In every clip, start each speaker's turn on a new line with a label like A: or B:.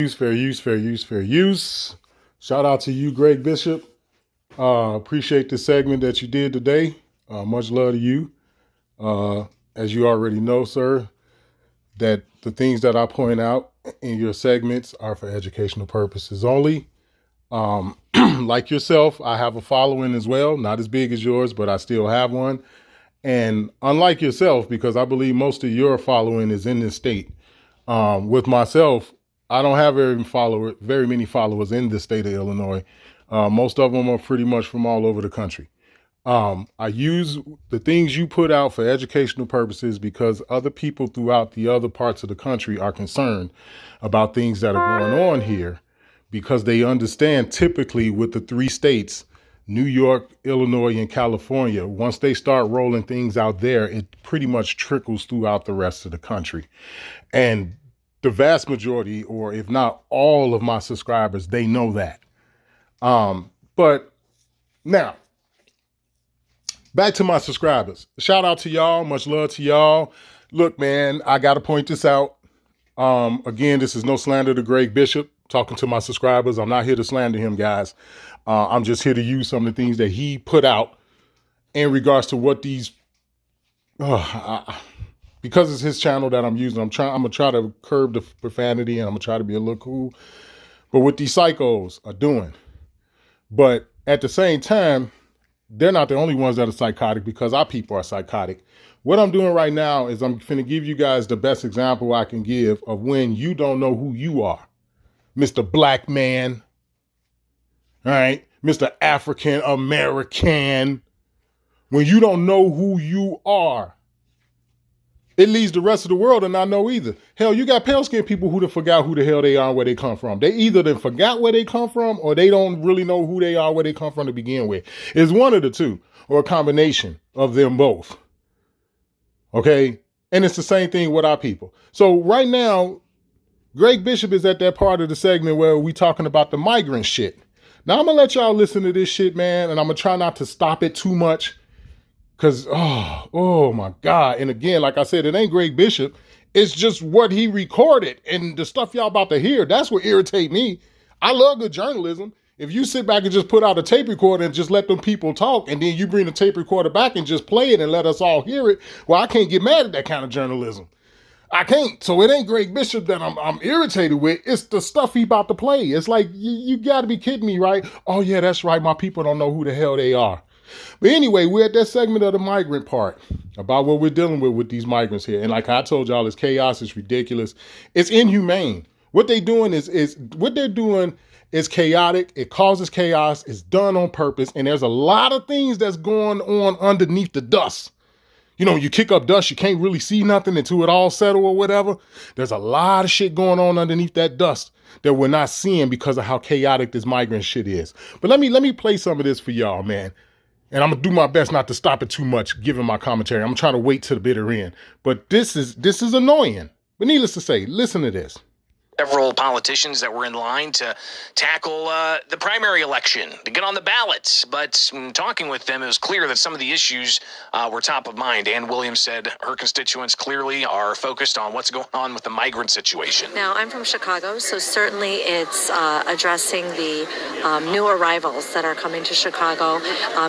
A: Fair use, fair use, fair use. Shout out to you, Greg Bishop. Appreciate the segment that you did today. Much love to you. As you already know, sir, that the things that I point out in your segments are for educational purposes only. Like yourself, I have a following as well, not as big as yours, but I still have one. And unlike yourself, because I believe most of your following is in this state, with myself, I don't have very many followers in the state of Illinois. Most of them are pretty much from all over the country. I use the things you put out for educational purposes because other people throughout the other parts of the country are concerned about things that are going on here because they understand typically with the three states, New York, Illinois, and California, once they start rolling things out there, it pretty much trickles throughout the rest of the country. And the vast majority, or if not all of my subscribers, they know that. But now, back to my subscribers. Shout out to y'all. Much love to y'all. Look, man, I got to point this out. Again, this is no slander to Greg Bishop. Talking to my subscribers. I'm not here to slander him, guys. I'm just here to use some of the things that he put out in regards to what these... because it's his channel that I'm using, I'm gonna try to curb the profanity and I'm gonna try to be a little cool. But what these psychos are doing. But at the same time, they're not the only ones that are psychotic because our people are psychotic. What I'm doing right now is I'm finna give you guys the best example I can give of when you don't know who you are. Mr. Black man. All right. Mr. African American. When you don't know who you are. It leads the rest of the world to not know either. Hell, you got pale skinned people who done forgot who the hell they are and where they come from. They either done forgot where they come from or they don't really know who they are, where they come from to begin with. It's one of the two or a combination of them both. Okay? And it's the same thing with our people. So right now, Greg Bishop is at that part of the segment where we talking about the migrant shit. Now I'm going to let y'all listen to this shit, man, and I'm going to try not to stop it too much. Because, oh my God. And again, like I said, it ain't Greg Bishop. It's just what he recorded and the stuff y'all about to hear. That's what irritate me. I love good journalism. If you sit back and just put out a tape recorder and just let them people talk, and then you bring the tape recorder back and just play it and let us all hear it, well, I can't get mad at that kind of journalism. I can't. So it ain't Greg Bishop that I'm irritated with. It's the stuff he about to play. It's like, you got to be kidding me, right? Oh, yeah, that's right. My people don't know who the hell they are. But anyway, we're at that segment of the migrant part about what we're dealing with these migrants here. And like I told y'all, it's chaos. It's ridiculous. It's inhumane. What they're doing is chaotic. It causes chaos. It's done on purpose. And there's a lot of things that's going on underneath the dust. You know, you kick up dust, you can't really see nothing until it all settle or whatever. There's a lot of shit going on underneath that dust that we're not seeing because of how chaotic this migrant shit is. But let me play some of this for y'all, man. And I'm going to do my best not to stop it too much, given my commentary. I'm trying to wait to the bitter end. But this is annoying. But needless to say, listen to this.
B: Several politicians that were in line to tackle the primary election, to get on the ballots. But talking with them, it was clear that some of the issues were top of mind. Ann Williams said her constituents clearly are focused on what's going on with the migrant situation.
C: Now, I'm from Chicago, so certainly it's addressing the new arrivals that are coming to Chicago,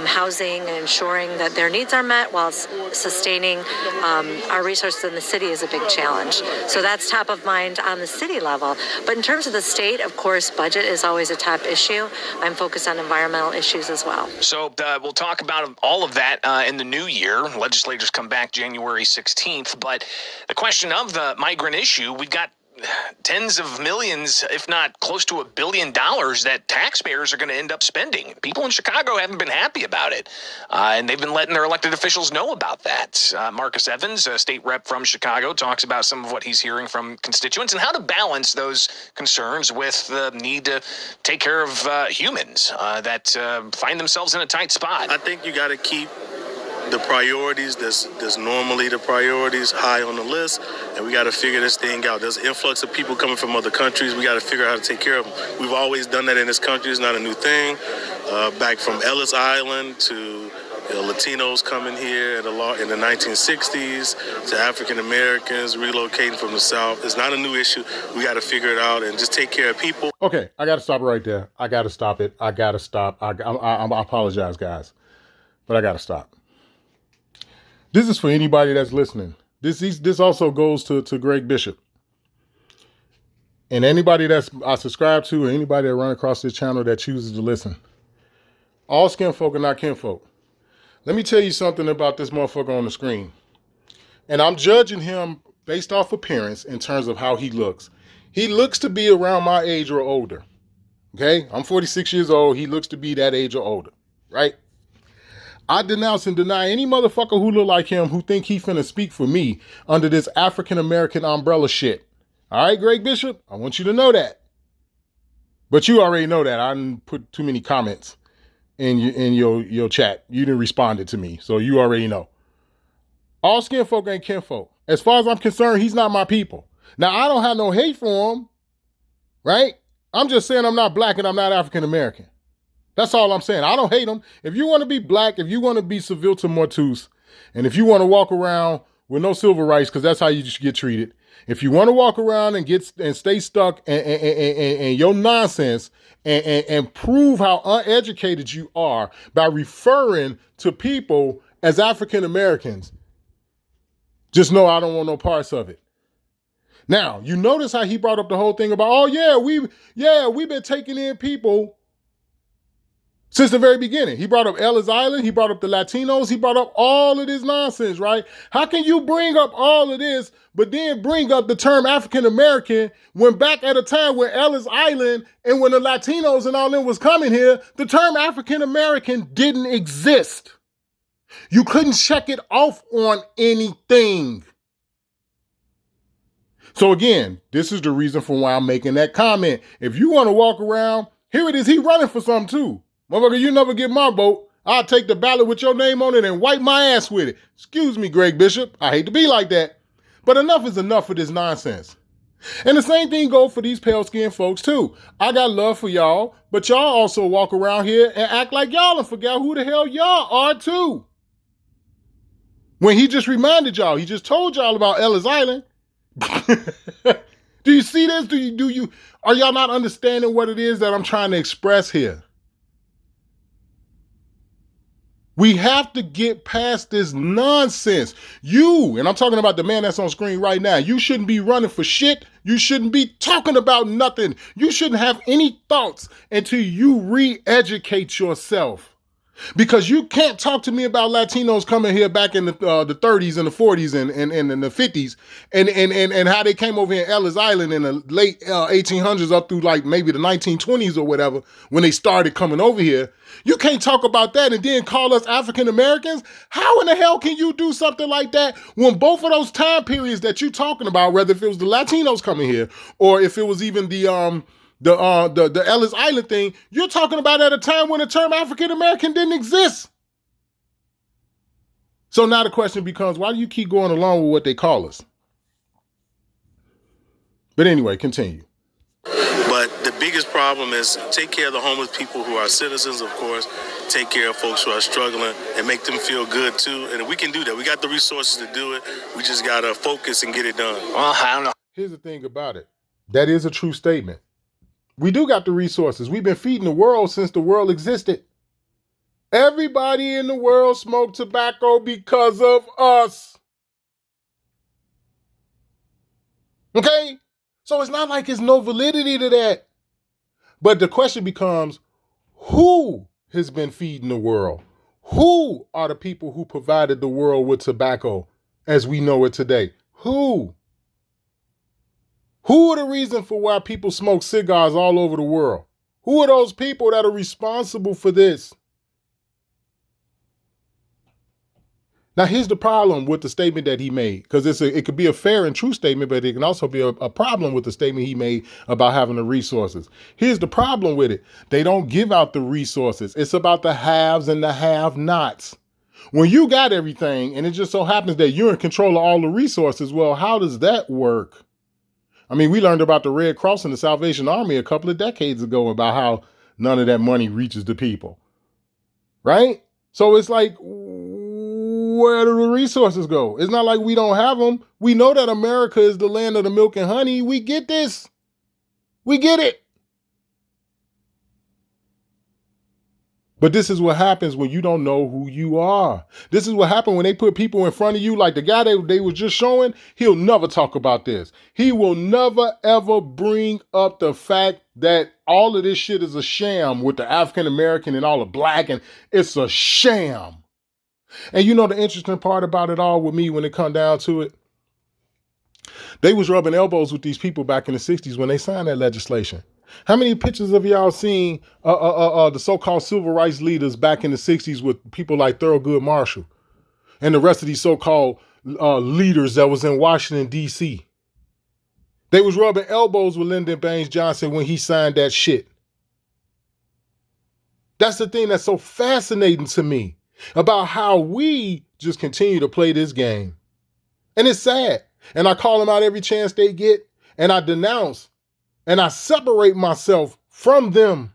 C: housing and ensuring that their needs are met while sustaining our resources in the city is a big challenge. So that's top of mind on the city level. But in terms of the state, of course, budget is always a top issue. I'm focused on environmental issues as well.
B: So we'll talk about all of that in the new year. Legislators come back January 16th. But the question of the migrant issue, we've got tens of millions, if not close to $1 billion that taxpayers are going to end up spending. People in Chicago haven't been happy about it, and they've been letting their elected officials know about that. Marcus Evans, a state rep from Chicago, talks about some of what he's hearing from constituents and how to balance those concerns with the need to take care of humans that find themselves in a tight spot.
D: I think you got to keep the priorities that's normally the priorities high on the list, and we got to figure this thing out. There's an influx of people coming from other countries. We got to figure out how to take care of them. We've always done that in this country. It's not a new thing. Back from Ellis Island to Latinos coming here in the 1960s, to African Americans relocating from the South. It's not a new issue. We got to figure it out and just take care of people.
A: Okay, I got to stop it right there. I got to stop it. I got to stop. I apologize, guys, but I got to stop. This is for anybody that's listening. This also goes to Greg Bishop. And anybody that's I subscribe to, or anybody that run across this channel that chooses to listen. All skin folk are not kinfolk. Let me tell you something about this motherfucker on the screen. And I'm judging him based off appearance in terms of how he looks. He looks to be around my age or older. Okay? I'm 46 years old. He looks to be that age or older. Right? I denounce and deny any motherfucker who look like him who think he finna speak for me under this African-American umbrella shit. All right, Greg Bishop? I want you to know that. But you already know that. I didn't put too many comments in your chat. You didn't respond to me, so you already know. All skin folk ain't kinfolk. As far as I'm concerned, he's not my people. Now, I don't have no hate for him, right? I'm just saying I'm not black and I'm not African American. That's all I'm saying. I don't hate him. If you want to be black, if you want to be civil to mortus, and if you want to walk around with no civil rights, because that's how you should get treated. If you want to walk around and stay stuck in your nonsense and prove how uneducated you are by referring to people as African Americans, just know I don't want no parts of it. Now, you notice how he brought up the whole thing about, we've been taking in people since the very beginning. He brought up Ellis Island. He brought up the Latinos. He brought up all of this nonsense, right? How can you bring up all of this, but then bring up the term African American when back at a time when Ellis Island and when the Latinos and all them was coming here, the term African American didn't exist. You couldn't check it off on anything. So again, this is the reason for why I'm making that comment. If you want to walk around, here it is. He running for something too. Motherfucker, you never get my vote. I'll take the ballot with your name on it and wipe my ass with it. Excuse me, Greg Bishop. I hate to be like that. But enough is enough of this nonsense. And the same thing goes for these pale-skinned folks too. I got love for y'all, but y'all also walk around here and act like y'all and forget who the hell y'all are too. When he just reminded y'all, he just told y'all about Ellis Island. Do you see this? Are y'all not understanding what it is that I'm trying to express here? We have to get past this nonsense. And I'm talking about the man that's on screen right now, you shouldn't be running for shit. You shouldn't be talking about nothing. You shouldn't have any thoughts until you re-educate yourself. Because you can't talk to me about Latinos coming here back in the 30s and the 40s and in the 50s and how they came over here in Ellis Island in the late 1800s up through like maybe the 1920s or whatever when they started coming over here. You can't talk about that and then call us African Americans. How in the hell can you do something like that when both of those time periods that you're talking about, whether if it was the Latinos coming here or if it was even the Ellis Island thing, you're talking about at a time when the term African American didn't exist. So now the question becomes, why do you keep going along with what they call us? But anyway, continue.
D: But the biggest problem is take care of the homeless people who are citizens, of course. Take care of folks who are struggling and make them feel good too. And we can do that. We got the resources to do it. We just got to focus and get it done.
B: Well, I don't know.
A: Here's the thing about it. That is a true statement. We do got the resources. We've been feeding the world since the world existed. Everybody in the world smoked tobacco because of us. Okay? So it's not like there's no validity to that. But the question becomes, who has been feeding the world? Who are the people who provided the world with tobacco as we know it today? Who? Who are the reason for why people smoke cigars all over the world? Who are those people that are responsible for this? Now, here's the problem with the statement that he made, because it could be a fair and true statement, but it can also be a problem with the statement he made about having the resources. Here's the problem with it. They don't give out the resources. It's about the haves and the have-nots. When you got everything and it just so happens that you're in control of all the resources, well, how does that work? I mean, we learned about the Red Cross and the Salvation Army a couple of decades ago about how none of that money reaches the people, right? So it's like, where do the resources go? It's not like we don't have them. We know that America is the land of the milk and honey. We get this. We get it. But this is what happens when you don't know who you are. This is what happened when they put people in front of you, like the guy they were just showing. He'll never talk about this. He will never, ever bring up the fact that all of this shit is a sham with the African American and all the black, and it's a sham. And you know the interesting part about it all with me when it come down to it? They was rubbing elbows with these people back in the 60s when they signed that legislation. How many pictures of y'all seen the so-called civil rights leaders back in the 60s with people like Thurgood Marshall and the rest of these so-called leaders that was in Washington, D.C.? They was rubbing elbows with Lyndon Baines Johnson when he signed that shit. That's the thing that's so fascinating to me about how we just continue to play this game. And it's sad. And I call them out every chance they get, and I denounce and I separate myself from them.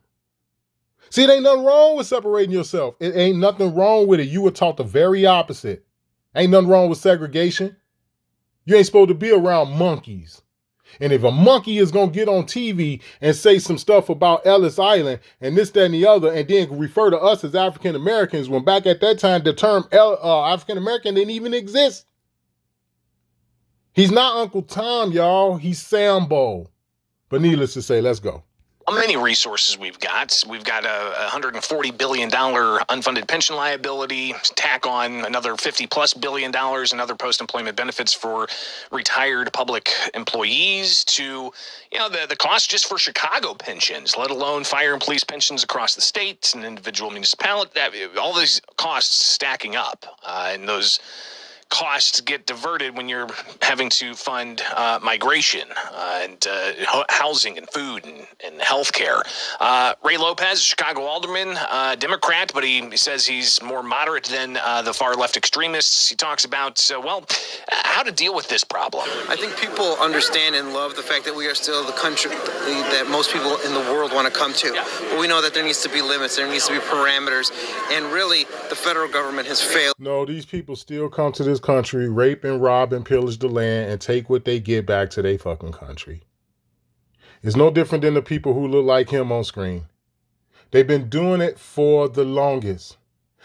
A: See, it ain't nothing wrong with separating yourself. It ain't nothing wrong with it. You were taught the very opposite. Ain't nothing wrong with segregation. You ain't supposed to be around monkeys. And if a monkey is going to get on TV and say some stuff about Ellis Island and this, that, and the other, and then refer to us as African Americans, when back at that time, the term African American didn't even exist. He's not Uncle Tom, y'all. He's Sambo. But needless to say, let's go.
B: How many resources we've got? We've got a $140 billion unfunded pension liability, tack on another $50+ billion in other post-employment benefits for retired public employees, to the cost just for Chicago pensions, let alone fire and police pensions across the state and individual municipalities. All these costs stacking up, and those costs get diverted when you're having to fund migration and housing and food and health care. Ray Lopez, Chicago alderman, Democrat, but he says he's more moderate than the far left extremists. He talks about, how to deal with this problem.
E: I think people understand and love the fact that we are still the country that most people in the world want to come to. Yeah. But we know that there needs to be limits, there needs to be parameters, and really the federal government has failed.
A: No, these people still come to this country, rape and rob and pillage the land, and take what they get back to their fucking country. It's no different than the people who look like him on screen. They've been doing it for the longest.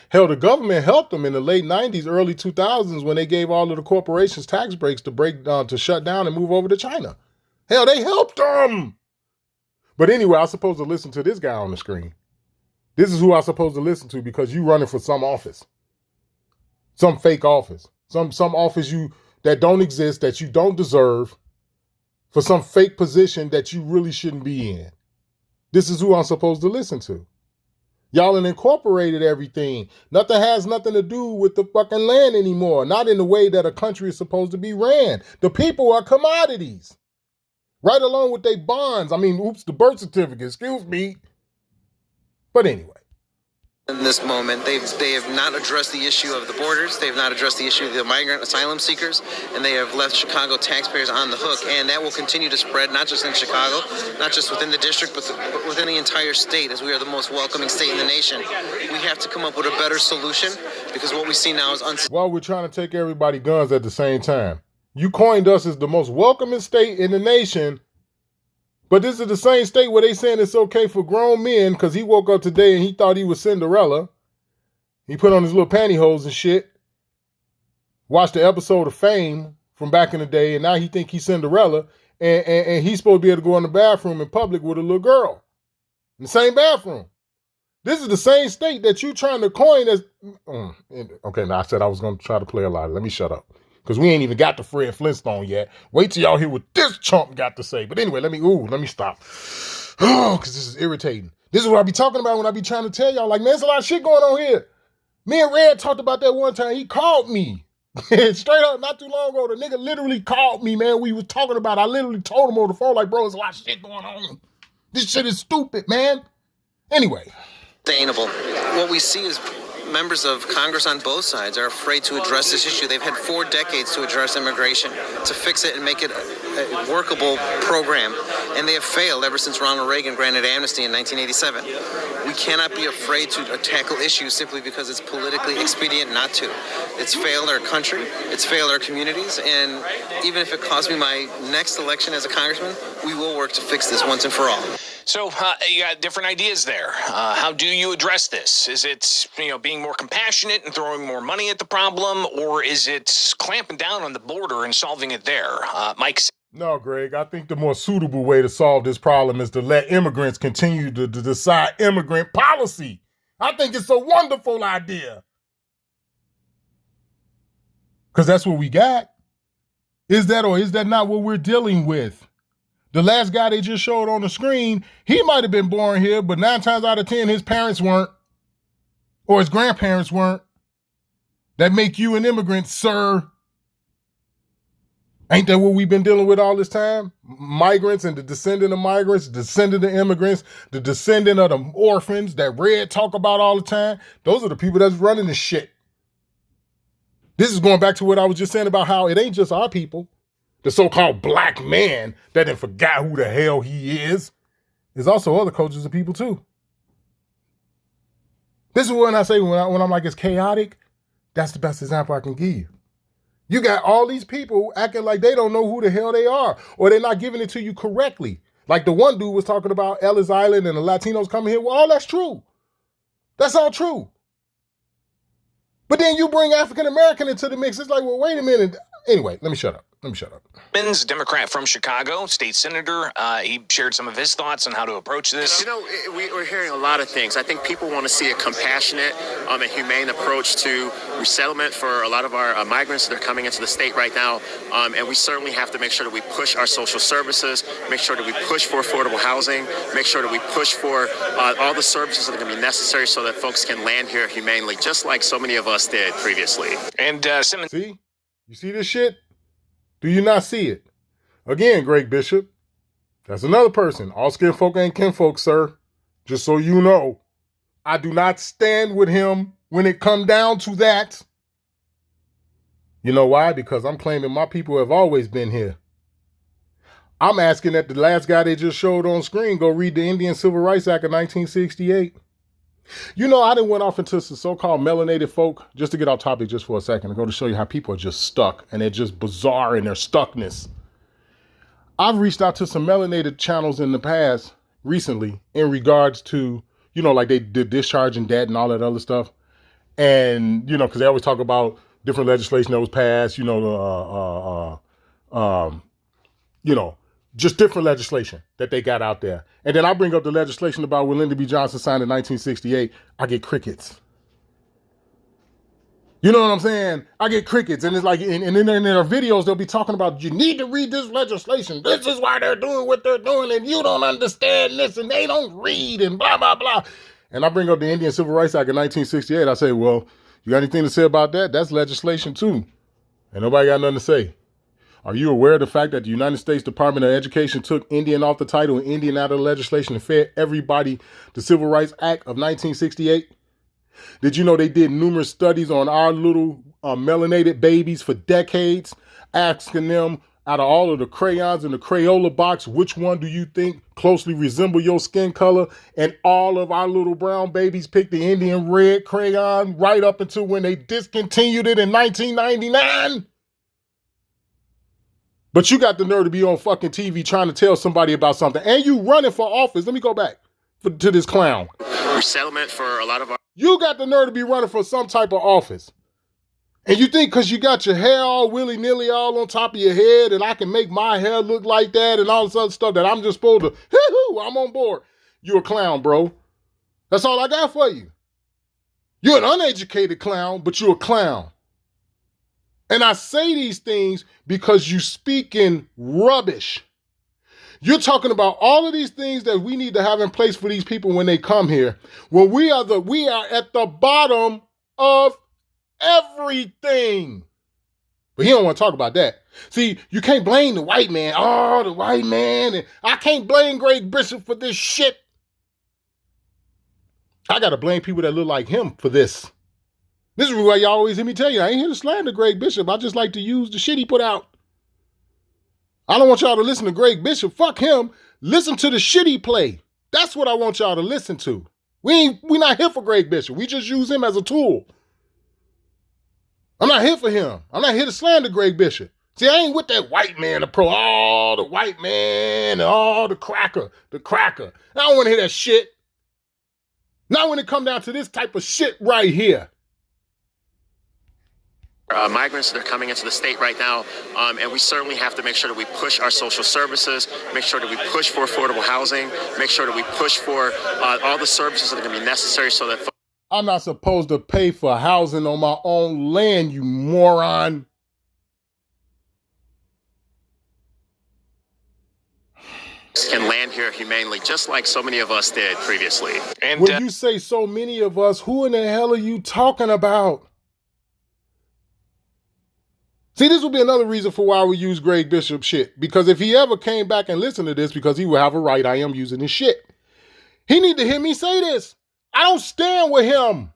A: Hell, the government helped them in the late 90s, early 2000s when they gave all of the corporations tax breaks to shut down and move over to China. Hell, they helped them. But anyway, I'm supposed to listen to this guy on the screen. This is who I'm supposed to listen to because you running for some office. Some fake office. Some office that don't exist, that you don't deserve, for some fake position that you really shouldn't be in. This is who I'm supposed to listen to. Y'all have incorporated everything. Nothing has nothing to do with the fucking land anymore. Not in the way that a country is supposed to be ran. The people are commodities. Right along with their bonds. The birth certificate, excuse me. But anyway.
E: In this moment, they have not addressed the issue of the borders. They have not addressed the issue of the migrant asylum seekers, and they have left Chicago taxpayers on the hook. And that will continue to spread, not just in Chicago, not just within the district, but within the entire state, as we are the most welcoming state in the nation. We have to come up with a better solution, because what we see now is unsustainable.
A: While we're trying to take everybody guns at the same time. You coined us as the most welcoming state in the nation. But this is the same state where they saying it's okay for grown men, because he woke up today and he thought he was Cinderella. He put on his little pantyhose and shit. Watched the episode of Fame from back in the day, and now he think he's Cinderella. And he's supposed to be able to go in the bathroom in public with a little girl. In the same bathroom. This is the same state that you trying to coin as... Okay, now I said I was going to try to play a lot. Let me shut up. Because we ain't even got to Fred Flintstone yet. Wait till y'all hear what this chump got to say. But anyway, let me stop. Oh, because this is irritating. This is what I be talking about when I be trying to tell y'all. Like, man, there's a lot of shit going on here. Me and Red talked about that one time. He called me. Straight up, not too long ago, the nigga literally called me, man. We was talking about it. I literally told him over the phone, like, bro, there's a lot of shit going on. This shit is stupid, man. Anyway.
E: Sustainable. What we see is members of Congress on both sides are afraid to address this issue. They've had 4 decades to address immigration, to fix it and make it a workable program, and they have failed ever since Ronald Reagan granted amnesty in 1987. We cannot be afraid to tackle issues simply because it's politically expedient not to. It's failed our country, it's failed our communities, and even if it costs me my next election as a congressman, we will work to fix this once and for all.
B: So you got different ideas there. How do you address this? Is it being more compassionate and throwing more money at the problem, or is it clamping down on the border and solving it there? Mike?
A: No, Greg, I think the more suitable way to solve this problem is to let immigrants continue to decide immigrant policy. I think it's a wonderful idea. Because that's what we got. Is that or is that not what we're dealing with? The last guy they just showed on the screen, he might have been born here, but 9 times out of 10, his parents weren't. Or his grandparents weren't. That make you an immigrant, sir. Ain't that what we've been dealing with all this time? Migrants and the descendant of migrants, the descendant of immigrants, the descendant of the orphans that Red talk about all the time. Those are the people that's running this shit. This is going back to what I was just saying about how it ain't just our people. The so-called black man that done forgot who the hell he is. There's also other cultures of people too. This is when I say when I'm like it's chaotic, that's the best example I can give you. You got all these people acting like they don't know who the hell they are, or they're not giving it to you correctly. Like the one dude was talking about Ellis Island and the Latinos coming here. Well, all that's true. That's all true. But then you bring African American into the mix. It's like, well, wait a minute. Anyway, let me shut up.
B: Democrat from Chicago, state senator. He shared some of his thoughts on how to approach this.
F: We're hearing a lot of things. I think people want to see a compassionate and humane approach to resettlement for a lot of our migrants that are coming into the state right now. And we certainly have to make sure that we push our social services, make sure that we push for affordable housing, make sure that we push for all the services that are going to be necessary so that folks can land here humanely, just like so many of us did previously.
B: And Simmons.
A: See? You see this shit? Do you not see it? Again, Greg Bishop, that's another person. All skin folk ain't kinfolk, sir. Just so you know. I do not stand with him when it come down to that. You know why? Because I'm claiming my people have always been here. I'm asking that the last guy they just showed on screen go read the Indian Civil Rights Act of 1968. You know, I done went off into some so-called melanated folk, just to get off topic just for a second, and go to show you how people are just stuck, and they're just bizarre in their stuckness. I've reached out to some melanated channels in the past, recently, in regards to, like they did discharging debt and all that other stuff. And, because they always talk about different legislation that was passed, just different legislation that they got out there. And then I bring up the legislation about when Lyndon B. Johnson signed in 1968. I get crickets. You know what I'm saying? I get crickets. And it's like, and then in their videos, they'll be talking about, you need to read this legislation. This is why they're doing what they're doing. And you don't understand this. And they don't read and blah, blah, blah. And I bring up the Indian Civil Rights Act of 1968. I say, well, you got anything to say about that? That's legislation too. And nobody got nothing to say. Are you aware of the fact that the United States Department of Education took Indian off the title and Indian out of the legislation and fed everybody the Civil Rights Act of 1968? Did you know they did numerous studies on our little melanated babies for decades, asking them out of all of the crayons in the Crayola box, which one do you think closely resemble your skin color? And all of our little brown babies picked the Indian red crayon right up until when they discontinued it in 1999. But you got the nerve to be on fucking TV trying to tell somebody about something. And you running for office. Let me go back to this clown.
F: Resettlement for a lot of our...
A: You got the nerve to be running for some type of office. And you think because you got your hair all willy-nilly all on top of your head and I can make my hair look like that and all this other stuff that I'm just supposed to, I'm on board. You a clown, bro. That's all I got for you. You're an uneducated clown, but you're a clown. And I say these things because you speaking rubbish. You're talking about all of these things that we need to have in place for these people when they come here. When we are at the bottom of everything. But he don't want to talk about that. See, you can't blame the white man. Oh, the white man. And I can't blame Greg Bishop for this shit. I got to blame people that look like him for this. This is why y'all always hear me tell you, I ain't here to slander Greg Bishop. I just like to use the shit he put out. I don't want y'all to listen to Greg Bishop. Fuck him. Listen to the shit he play. That's what I want y'all to listen to. We not here for Greg Bishop. We just use him as a tool. I'm not here for him. I'm not here to slander Greg Bishop. See, I ain't with that white man approach. Oh, the white man, oh, the cracker. I don't want to hear that shit. Not when it come down to this type of shit right here.
F: Migrants that are coming into the state right now, and we certainly have to make sure that we push our social services, make sure that we push for affordable housing, make sure that we push for all the services that are going to be necessary so that...
A: I'm not supposed to pay for housing on my own land, you moron.
F: Can land here humanely, just like so many of us did previously.
B: And
A: when you say so many of us, who in the hell are you talking about? See, this will be another reason for why we use Greg Bishop shit. Because if he ever came back and listened to this, because he will have a right, I am using his shit. He need to hear me say this. I don't stand with him.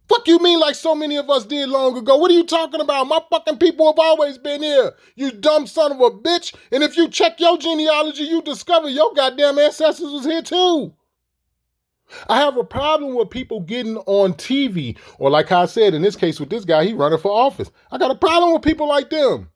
A: Fuck you mean like so many of us did long ago? What are you talking about? My fucking people have always been here. You dumb son of a bitch. And if you check your genealogy, you discover your goddamn ancestors was here too. I have a problem with people getting on TV, or like I said, in this case with this guy, he running for office. I got a problem with people like them.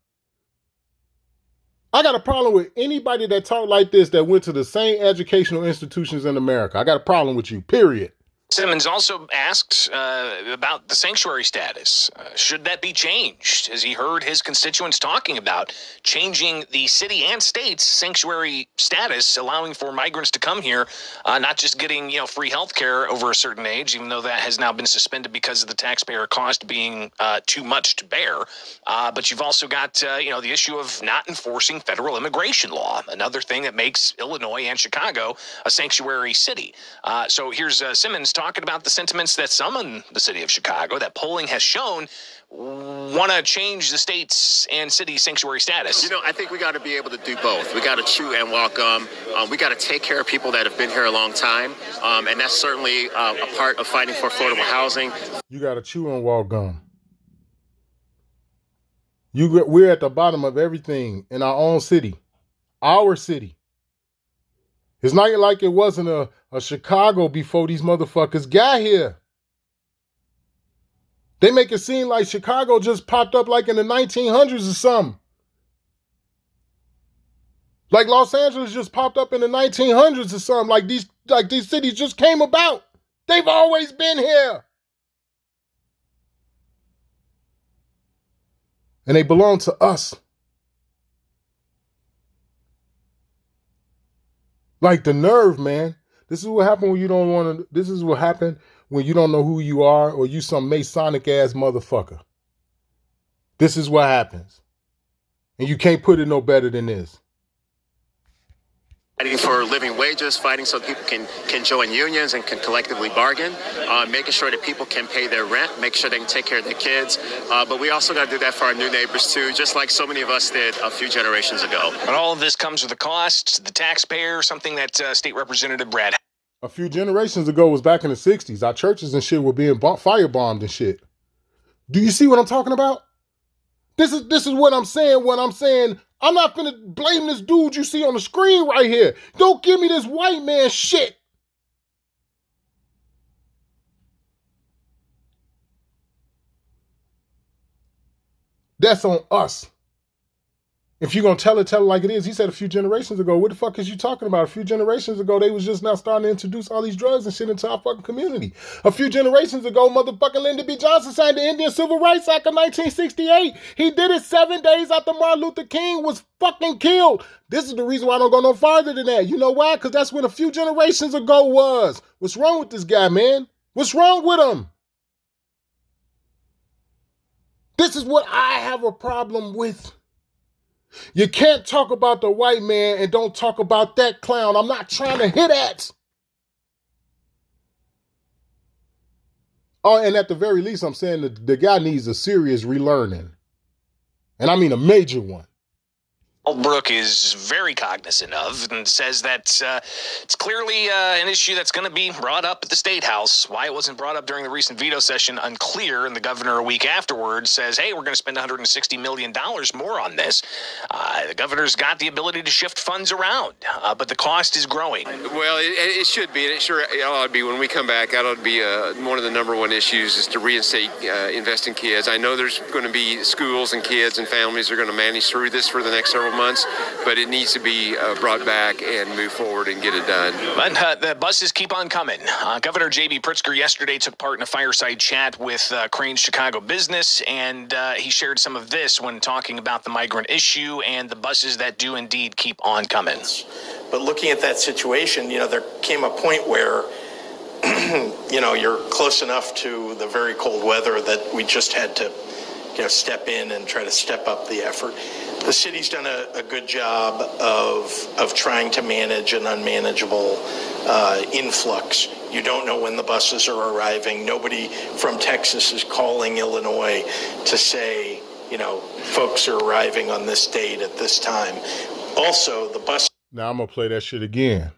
A: I got a problem with anybody that talk like this that went to the same educational institutions in America. I got a problem with you, period.
B: Simmons also asked about the sanctuary status. Should that be changed? As he heard his constituents talking about changing the city and state's sanctuary status, allowing for migrants to come here, not just getting free health care over a certain age, even though that has now been suspended because of the taxpayer cost being too much to bear. But you've also got the issue of not enforcing federal immigration law, another thing that makes Illinois and Chicago a sanctuary city. So here's Simmons talking about the sentiments that some in the city of Chicago, that polling has shown, want to change the state's and city's sanctuary status.
F: I think we got to be able to do both. We got to chew and walk gum. We got to take care of people that have been here a long time. And that's certainly a part of fighting for affordable housing.
A: You got to chew and walk gum. We're at the bottom of everything in our own city. Our city. It's not like it wasn't a Chicago before these motherfuckers got here. They make it seem like Chicago just popped up like in the 1900s or something. Like Los Angeles just popped up in the 1900s or something. Like these cities just came about. They've always been here. And they belong to us. Like the nerve, man. This is what happened when you don't want to. This is what happened when you don't know who you are, or you some Masonic ass motherfucker. This is what happens. And you can't put it no better than this.
F: Fighting for living wages, fighting so people can join unions and can collectively bargain, making sure that people can pay their rent, make sure they can take care of their kids. But we also got to do that for our new neighbors too, just like so many of us did a few generations ago.
B: And all of this comes with a cost to the taxpayer, something that State Representative Brad.
A: A few generations ago was back in the 60s. Our churches and shit were being firebombed and shit. Do you see what I'm talking about? This is what I'm saying when I'm saying I'm not finna blame this dude you see on the screen right here. Don't give me this white man shit. That's on us. If you're going to tell it like it is. He said a few generations ago. What the fuck is you talking about? A few generations ago, they was just now starting to introduce all these drugs and shit into our fucking community. A few generations ago, motherfucking Lyndon B. Johnson signed the Indian Civil Rights Act of 1968. He did it 7 days after Martin Luther King was fucking killed. This is the reason why I don't go no farther than that. You know why? Because that's when a few generations ago was. What's wrong with this guy, man? What's wrong with him? This is what I have a problem with. You can't talk about the white man and don't talk about that clown. I'm not trying to hit at. Oh, and at the very least, I'm saying that the guy needs a serious relearning. And I mean a major one.
B: Albrook is very cognizant of and says that it's clearly an issue that's going to be brought up at the State House. Why it wasn't brought up during the recent veto session, unclear. And the governor a week afterwards says, hey, we're going to spend $160 million more on this. The governor's got the ability to shift funds around, but the cost is growing.
G: Well, it should be, and it sure ought to be. When we come back, that ought to be one of the number one issues is to reinstate invest in kids. I know there's going to be schools and kids and families are going to manage through this for the next several months, but it needs to be brought back and move forward and get it done.
B: But the buses keep on coming. Governor J.B. Pritzker yesterday took part in a fireside chat with Crane's Chicago Business, and he shared some of this when talking about the migrant issue and the buses that do indeed keep on coming.
H: But looking at that situation, there came a point where, you're close enough to the very cold weather that we just had to, step in and try to step up the effort. The city's done a good job of trying to manage an unmanageable influx. You don't know when the buses are arriving. Nobody from Texas is calling Illinois to say, folks are arriving on this date at this time. Also, the bus.
A: Now I'm going to play that shit again.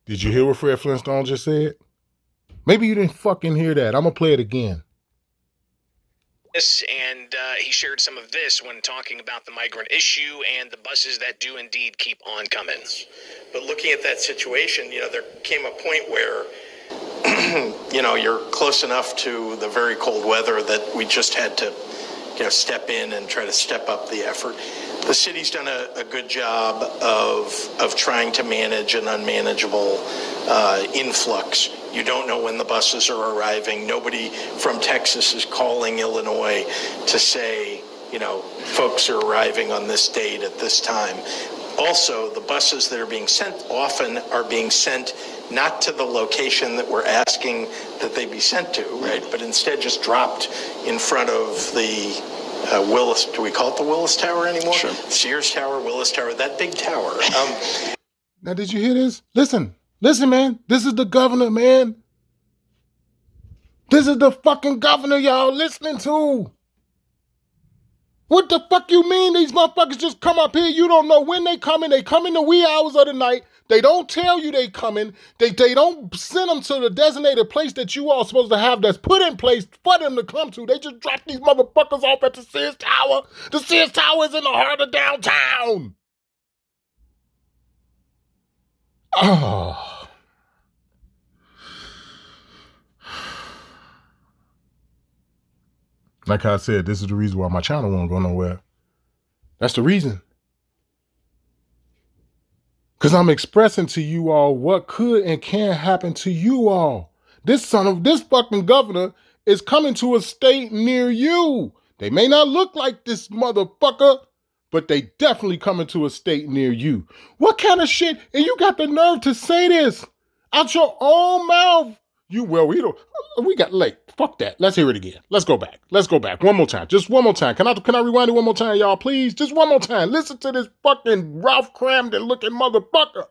A: Did you hear what Fred Flintstone just said? Maybe you didn't fucking hear that. I'm going to play it again.
B: And he shared some of this when talking about the migrant issue and the buses that do indeed keep on coming.
H: But looking at that situation, there came a point where, you're close enough to the very cold weather that we just had to, step in and try to step up the effort. The city's done a good job of trying to manage an unmanageable influx. You don't know when the buses are arriving. Nobody from Texas is calling Illinois to say, folks are arriving on this date at this time. Also, the buses that are being sent often are being sent not to the location that we're asking that they be sent to, right? But instead just dropped in front of the Willis, do we call it the Willis Tower anymore?
B: Sure.
H: Sears Tower, Willis Tower, that big tower.
A: Now, did you hear this? Listen, man. This is the governor, man. This is the fucking governor y'all listening to. What the fuck you mean these motherfuckers just come up here? You don't know when they coming. They come in the wee hours of the night. They don't tell you they coming. They don't send them to the designated place that you all supposed to have that's put in place for them to come to. They just drop these motherfuckers off at the Sears Tower. The Sears Tower is in the heart of downtown. Oh. Like I said, this is the reason why my channel won't go nowhere. That's the reason. Because I'm expressing to you all what could and can happen to you all. This fucking governor is coming to a state near you. They may not look like this motherfucker, but they definitely coming to a state near you. What kind of shit? And you got the nerve to say this out your own mouth. We got late. Fuck that. Let's hear it again. Let's go back. One more time. Just one more time. Can I rewind it one more time, y'all, please? Just one more time. Listen to this fucking Ralph Cramden looking motherfucker.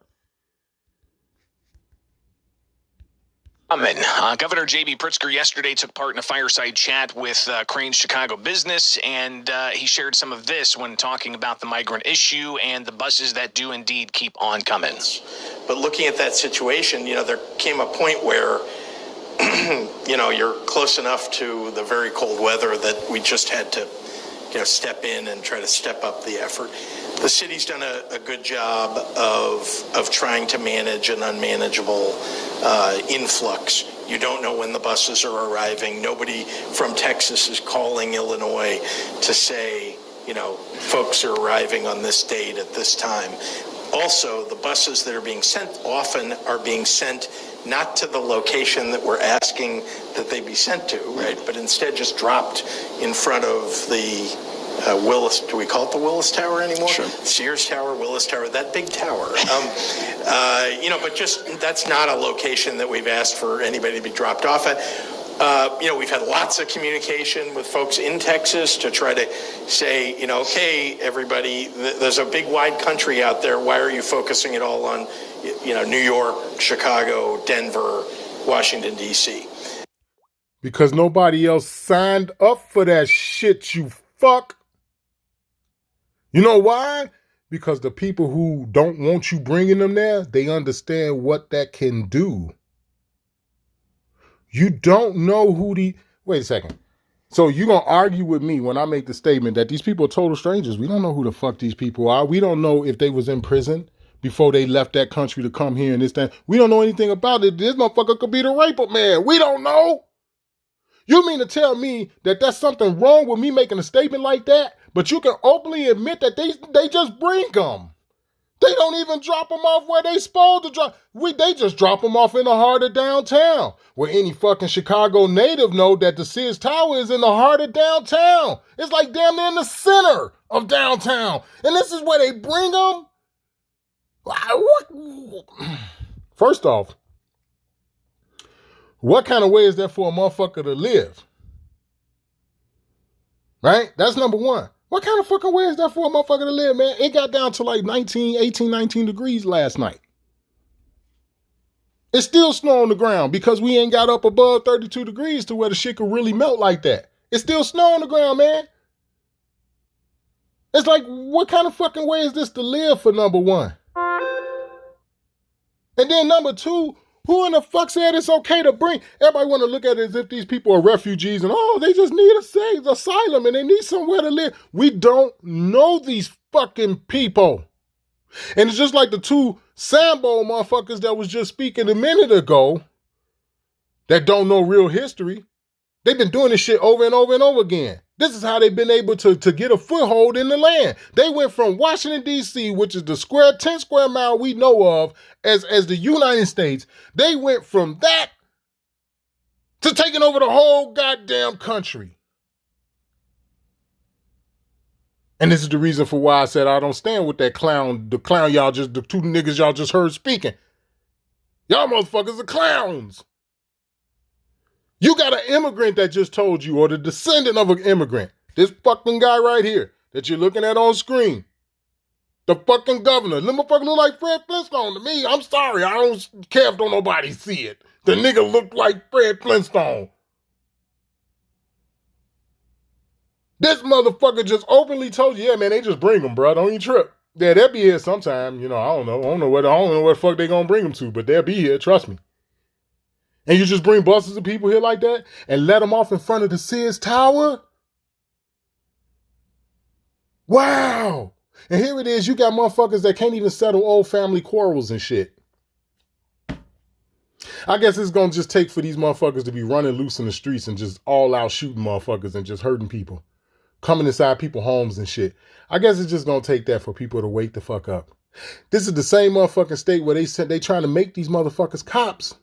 B: Governor J.B. Pritzker yesterday took part in a fireside chat with Crane's Chicago Business, and he shared some of this when talking about the migrant issue and the buses that do indeed keep on coming.
H: But looking at that situation, there came a point where, you're close enough to the very cold weather that we just had to, step in and try to step up the effort. The city's done a good job of trying to manage an unmanageable influx. You don't know when the buses are arriving. Nobody from Texas is calling Illinois to say, folks are arriving on this date at this time. Also, the buses that are being sent often are being sent not to the location that we're asking that they be sent to, right? But instead just dropped in front of the Willis, do we call it the Willis Tower anymore?
B: Sure.
H: Sears Tower, Willis Tower, that big tower. But just that's not a location that we've asked for anybody to be dropped off at. We've had lots of communication with folks in Texas to try to say, okay, everybody, there's a big wide country out there. Why are you focusing it all on, New York, Chicago, Denver, Washington, D.C.?
A: Because nobody else signed up for that shit, you fuck. You know why? Because the people who don't want you bringing them there, they understand what that can do. You don't know who wait a second. So you're going to argue with me when I make the statement that these people are total strangers. We don't know who the fuck these people are. We don't know if they was in prison before they left that country to come here and this, that. We don't know anything about it. This motherfucker could be the raper man. We don't know. You mean to tell me that that's something wrong with me making a statement like that? But you can openly admit that they just bring them. They don't even drop them off where they supposed to drop. They just drop them off in the heart of downtown. Where any fucking Chicago native know that the Sears Tower is in the heart of downtown. It's like damn near in the center of downtown. And this is where they bring them? What? First off, what kind of way is that for a motherfucker to live? Right? That's number one. What kind of fucking way is that for a motherfucker to live, man? It got down to like 19 degrees last night. It's still snow on the ground because we ain't got up above 32 degrees to where the shit could really melt like that. It's still snow on the ground, man. It's like, what kind of fucking way is this to live, for number one? And then number two, who in the fuck said it's okay to bring? Everybody want to look at it as if these people are refugees and, they just need a safe asylum and they need somewhere to live. We don't know these fucking people. And it's just like the two Sambo motherfuckers that was just speaking a minute ago that don't know real history. They've been doing this shit over and over and over again. This is how they've been able to get a foothold in the land. They went from Washington, D.C., which is the 10 square mile we know of as the United States. They went from that to taking over the whole goddamn country. And this is the reason for why I said I don't stand with that clown, the two niggas y'all just heard speaking. Y'all motherfuckers are clowns. You got an immigrant that just told you, or the descendant of an immigrant, this fucking guy right here that you're looking at on screen, the fucking governor. This motherfucker look like Fred Flintstone to me. I'm sorry, I don't care if don't nobody see it. The nigga looked like Fred Flintstone. This motherfucker just openly told you, yeah, man, they just bring them, bro. Don't even trip. Yeah, they'll be here sometime. I don't know where the fuck they gonna bring them to, but they'll be here. Trust me. And you just bring buses of people here like that and let them off in front of the Sears Tower? Wow. And here it is. You got motherfuckers that can't even settle old family quarrels and shit. I guess it's gonna just take for these motherfuckers to be running loose in the streets and just all out shooting motherfuckers and just hurting people. Coming inside people's homes and shit. I guess it's just gonna take that for people to wake the fuck up. This is the same motherfucking state where they trying to make these motherfuckers cops.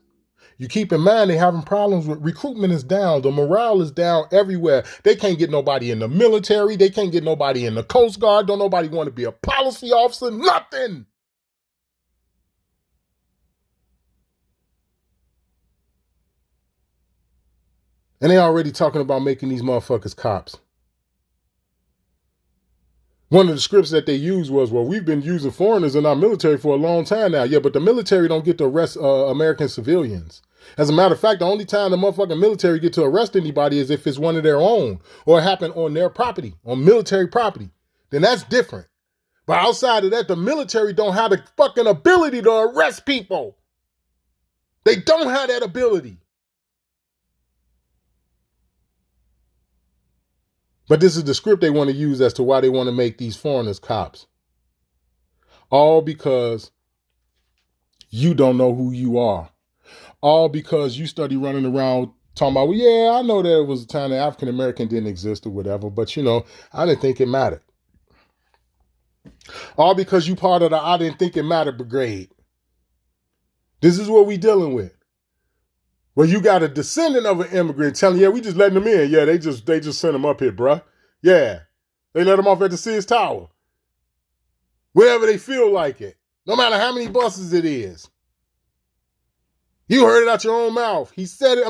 A: You keep in mind they having problems with recruitment is down. The morale is down everywhere. They can't get nobody in the military. They can't get nobody in the Coast Guard. Don't nobody want to be a policy officer. Nothing. And they already talking about making these motherfuckers cops. One of the scripts that they used was, well, we've been using foreigners in our military for a long time now. Yeah, but the military don't get to arrest American civilians. As a matter of fact, the only time the motherfucking military get to arrest anybody is if it's one of their own or it happened on their property, on military property. Then that's different. But outside of that, the military don't have the fucking ability to arrest people. They don't have that ability. But this is the script they want to use as to why they want to make these foreigners cops. All because you don't know who you are. All because you study running around talking about, well, yeah, I know there was a time that African American didn't exist or whatever, but I didn't think it mattered. All because you part of the I didn't think it mattered brigade. This is what we dealing with. Well, you got a descendant of an immigrant telling you, yeah, we just letting them in. Yeah, they just sent them up here, bruh. Yeah, they let them off at the Sears Tower. Wherever they feel like it. No matter how many buses it is. You heard it out your own mouth. He said it.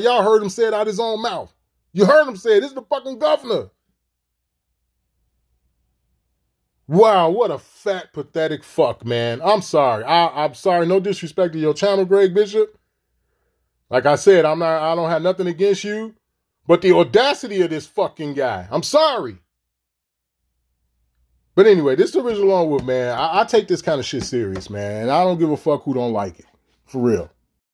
A: Y'all heard him say it out his own mouth. You heard him say it. This is the fucking governor. Wow, what a fat, pathetic fuck, man. I'm sorry. I'm sorry. No disrespect to your channel, Greg Bishop. Like I said, I don't have nothing against you, but the audacity of this fucking guy, I'm sorry. But anyway, this is the original Longwood, man. I take this kind of shit serious, man. And I don't give a fuck who don't like it. For real.